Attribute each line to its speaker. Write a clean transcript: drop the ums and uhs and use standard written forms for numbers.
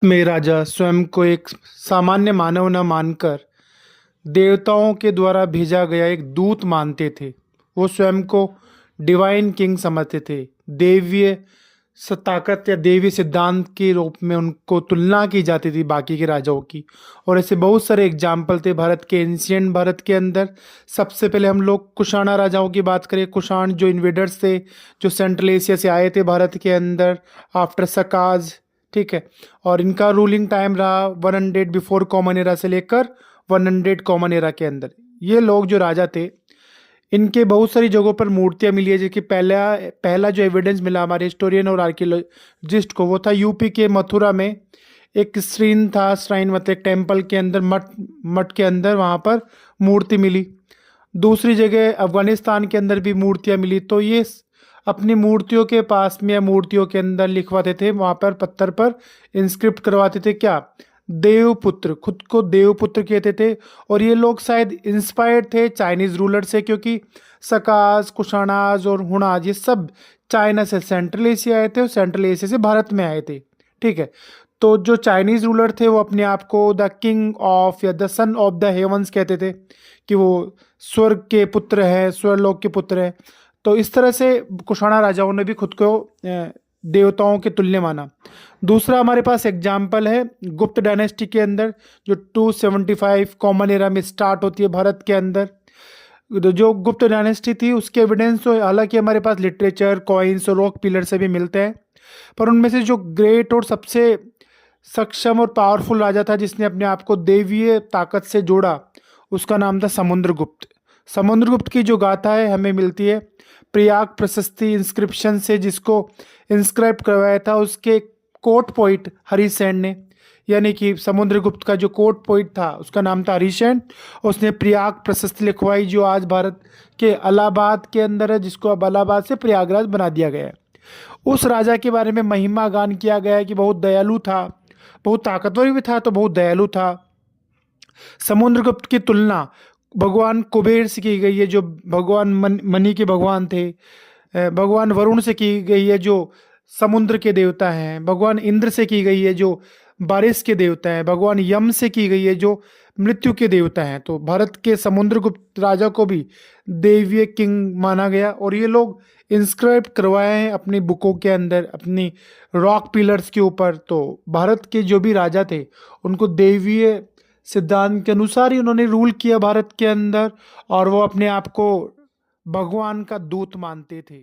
Speaker 1: में राजा स्वयं को एक सामान्य मानव न मानकर देवताओं के द्वारा भेजा गया एक दूत मानते थे। वो स्वयं को डिवाइन किंग समझते थे। देवीय ताकत या देवी सिद्धांत के रूप में उनको तुलना की जाती थी बाकी के राजाओं की। और ऐसे बहुत सारे एग्जाम्पल थे भारत के, एंशियंट भारत के अंदर। सबसे पहले हम लोग कुषाणा राजाओं की बात करें। कुषाण जो इन्वेडर्स थे, जो सेंट्रल एशिया से आए थे भारत के अंदर आफ्टर सकाज, ठीक है। और इनका रूलिंग टाइम रहा 100 बिफोर कॉमन एरा से लेकर 100 कॉमन एरा के अंदर। ये लोग जो राजा थे, इनके बहुत सारी जगहों पर मूर्तियां मिली है। जैसे पहला पहला जो एविडेंस मिला हमारे हिस्टोरियन और आर्कियोलॉजिस्ट को, वो था यूपी के मथुरा में एक श्रीन था। श्राइन मतलब एक टेम्पल के अंदर, मठ मठ के अंदर वहाँ पर मूर्ति मिली। दूसरी जगह अफगानिस्तान के अंदर भी मूर्तियां मिली। तो ये अपनी मूर्तियों के पास में या मूर्तियों के अंदर लिखवाते थे, वहाँ पर पत्थर पर इंस्क्रिप्ट करवाते थे क्या, देवपुत्र, खुद को देवपुत्र कहते थे। और ये लोग शायद इंस्पायर्ड थे चाइनीज रूलर से, क्योंकि सकाज, कुषाणाज और हुणाज ये सब चाइना से सेंट्रल एशिया आए थे और सेंट्रल एशिया से भारत में आए थे, ठीक है। तो जो चाइनीज रूलर थे वो अपने आप को द किंग ऑफ या the son of the heavens कहते थे, कि वो स्वर्ग के पुत्र हैं, स्वर्लोक के पुत्र हैं। तो इस तरह से कुषाणा राजाओं ने भी खुद को देवताओं के तुल्य माना। दूसरा हमारे पास एग्जाम्पल है गुप्त डायनेस्टी के अंदर, जो 275 कॉमन एरा में स्टार्ट होती है भारत के अंदर। जो गुप्त डायनेस्टी थी उसके एविडेंस तो हालांकि हमारे पास लिटरेचर, कॉइन्स और रॉक पिलर से भी मिलते हैं, पर उनमें से जो ग्रेट और सबसे सक्षम और पावरफुल राजा था जिसने अपने आप को देवीय ताकत से जोड़ा, उसका नाम था समुद्रगुप्त। समुद्रगुप्त की जो गाथा है हमें मिलती है प्रयाग प्रशस्ति इंस्क्रिप्शन से, जिसको इंस्क्राइब करवाया था उसके कोर्ट पोइट हरिसेन ने। यानी कि समुद्रगुप्त का जो कोर्ट पोइट था उसका नाम था हरिसेन। उसने प्रयाग प्रशस्ति लिखवाई, जो आज भारत के इलाहाबाद के अंदर है, जिसको अब इलाहाबाद से प्रयागराज बना दिया गया है। उस राजा के बारे में महिमा गान किया गया है कि बहुत दयालु था, बहुत ताकतवर भी था, तो बहुत दयालु था। समुद्रगुप्त की तुलना भगवान कुबेर से की गई है, जो भगवान मनी के भगवान थे। भगवान वरुण से की गई है, जो समुद्र के देवता हैं। भगवान इंद्र से की गई है, जो बारिश के देवता हैं। भगवान यम से की गई है, जो मृत्यु के देवता हैं। तो भारत के समुद्रगुप्त राजा को भी देवीय किंग माना गया। और ये लोग इंस्क्राइब करवाए हैं अपनी बुकों के अंदर, अपनी रॉक पिलर्स के ऊपर। तो भारत के जो भी राजा थे उनको देवीय सिद्धांत के अनुसार ही उन्होंने रूल किया भारत के अंदर, और वो अपने आप को भगवान का दूत मानते थे।